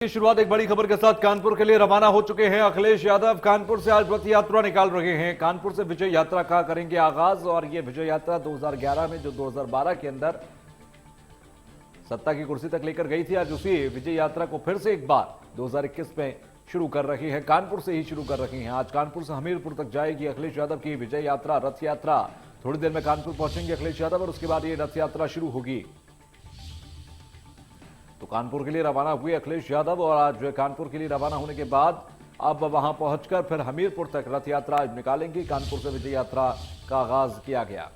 की शुरुआत एक बड़ी खबर के साथ कानपुर के लिए रवाना हो चुके हैं अखिलेश यादव। कानपुर से आज रथ यात्रा निकाल रहे हैं। कानपुर से विजय यात्रा का करेंगे आगाज और ये विजय यात्रा 2011 में जो 2012 के अंदर सत्ता की कुर्सी तक लेकर गई थी, आज उसी विजय यात्रा को फिर से एक बार 2021 में शुरू कर रहे हैं। कानपुर से ही शुरू कर रहे हैं। आज कानपुर से हमीरपुर तक जाएगी अखिलेश यादव की विजय यात्रा, रथ यात्रा। थोड़ी देर में कानपुर पहुंचेंगे अखिलेश यादव और उसके बाद ये रथ यात्रा शुरू होगी। तो कानपुर के लिए रवाना हुए अखिलेश यादव और आज कानपुर के लिए रवाना होने के बाद अब वहां पहुंचकर फिर हमीरपुर तक रथ यात्रा आज निकालेंगे। कानपुर से विजय यात्रा का आगाज किया गया।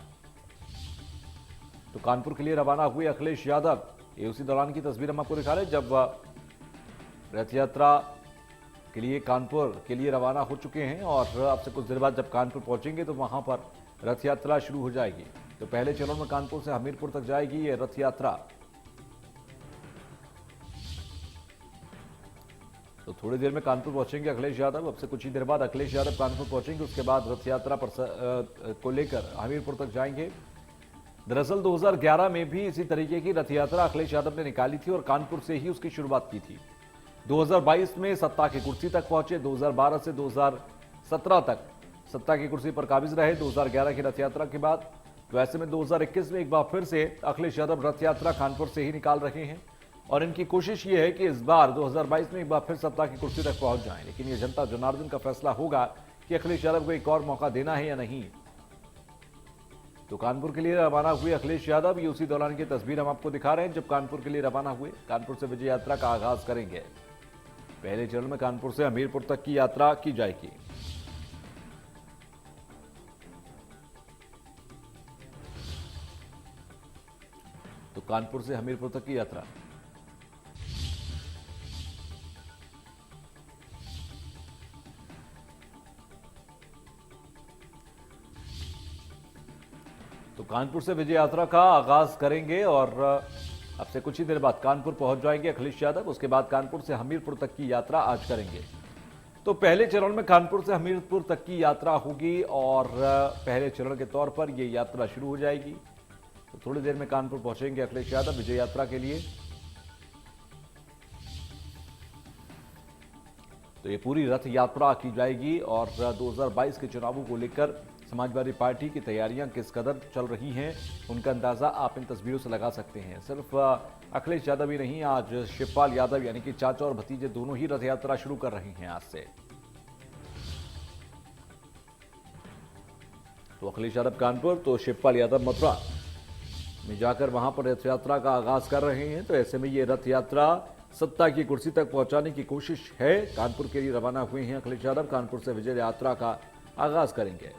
तो कानपुर के लिए रवाना हुए अखिलेश यादव, ये उसी दौरान की तस्वीर हम आपको दिखा रहे हैं जब रथ यात्रा के लिए कानपुर के लिए रवाना हो चुके हैं और अब से कुछ देर बाद जब कानपुर पहुंचेंगे तो वहां पर रथ यात्रा शुरू हो जाएगी। तो पहले चरण में कानपुर से हमीरपुर तक जाएगी ये रथ यात्रा। तो थोड़ी देर में कानपुर पहुंचेंगे अखिलेश यादव। अब से कुछ ही देर बाद अखिलेश यादव कानपुर पहुंचेंगे, उसके बाद रथ यात्रा को लेकर हमीरपुर तक जाएंगे। दरअसल 2011 में भी इसी तरीके की रथ यात्रा अखिलेश यादव ने निकाली थी और कानपुर से ही उसकी शुरुआत की थी। 2022 में सत्ता की कुर्सी तक पहुंचे। 2012 से 2017 तक सत्ता की कुर्सी पर काबिज रहे 2011 की रथ यात्रा के बाद। तो ऐसे में 2021 में एक बार फिर से अखिलेश यादव रथ यात्रा कानपुर से ही निकाल रहे हैं और इनकी कोशिश ये है कि इस बार 2022 में एक बार फिर सत्ता की कुर्सी तक पहुंच जाएं। लेकिन ये जनता जनार्दन का फैसला होगा कि अखिलेश यादव को एक और मौका देना है या नहीं। तो कानपुर के लिए रवाना हुए अखिलेश यादव, ये उसी दौरान की तस्वीर हम आपको दिखा रहे हैं जब कानपुर के लिए रवाना हुए। कानपुर से विजय यात्रा का आगाज करेंगे। पहले चरण में कानपुर से हमीरपुर तक की यात्रा की जाएगी। तो कानपुर से हमीरपुर तक की यात्रा। तो कानपुर से विजय यात्रा का आगाज करेंगे और अब से कुछ ही देर बाद कानपुर पहुंच जाएंगे अखिलेश यादव। उसके बाद कानपुर से हमीरपुर तक की यात्रा आज करेंगे। तो पहले चरण में कानपुर से हमीरपुर तक की यात्रा होगी और पहले चरण के तौर पर यह यात्रा शुरू हो जाएगी। तो थोड़ी देर में कानपुर पहुंचेंगे अखिलेश यादव विजय यात्रा के लिए। तो ये पूरी रथ यात्रा की जाएगी और 2022 के चुनावों को लेकर समाजवादी पार्टी की तैयारियां किस कदर चल रही हैं उनका अंदाजा आप इन तस्वीरों से लगा सकते हैं। सिर्फ अखिलेश यादव ही नहीं, आज शिवपाल यादव यानी कि चाचा और भतीजे दोनों ही रथ यात्रा शुरू कर रहे हैं आज से। तो अखिलेश यादव कानपुर तो शिवपाल यादव मथुरा में जाकर वहां पर रथ यात्रा का आगाज कर रहे हैं। तो ऐसे में ये रथ यात्रा सत्ता की कुर्सी तक पहुंचाने की कोशिश है। कानपुर के लिए रवाना हुए हैं अखिलेश यादव, कानपुर से विजय यात्रा का आगाज करेंगे।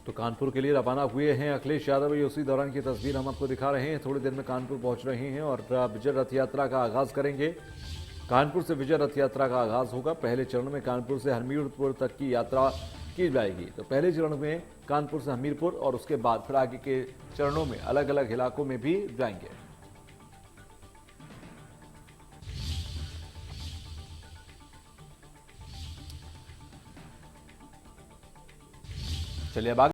तो कानपुर के लिए रवाना हुए हैं अखिलेश यादव, ये उसी दौरान की तस्वीर हम आपको दिखा रहे हैं। थोड़ी देर में कानपुर पहुंच रहे हैं और विजय रथ यात्रा का आगाज करेंगे। कानपुर से विजय रथ यात्रा का आगाज होगा। पहले चरण में कानपुर से हमीरपुर तक की यात्रा की जाएगी। तो पहले चरण में कानपुर से हमीरपुर और उसके बाद फिर आगे के चरणों में अलग अलग इलाकों में भी जाएंगे। चलिए अब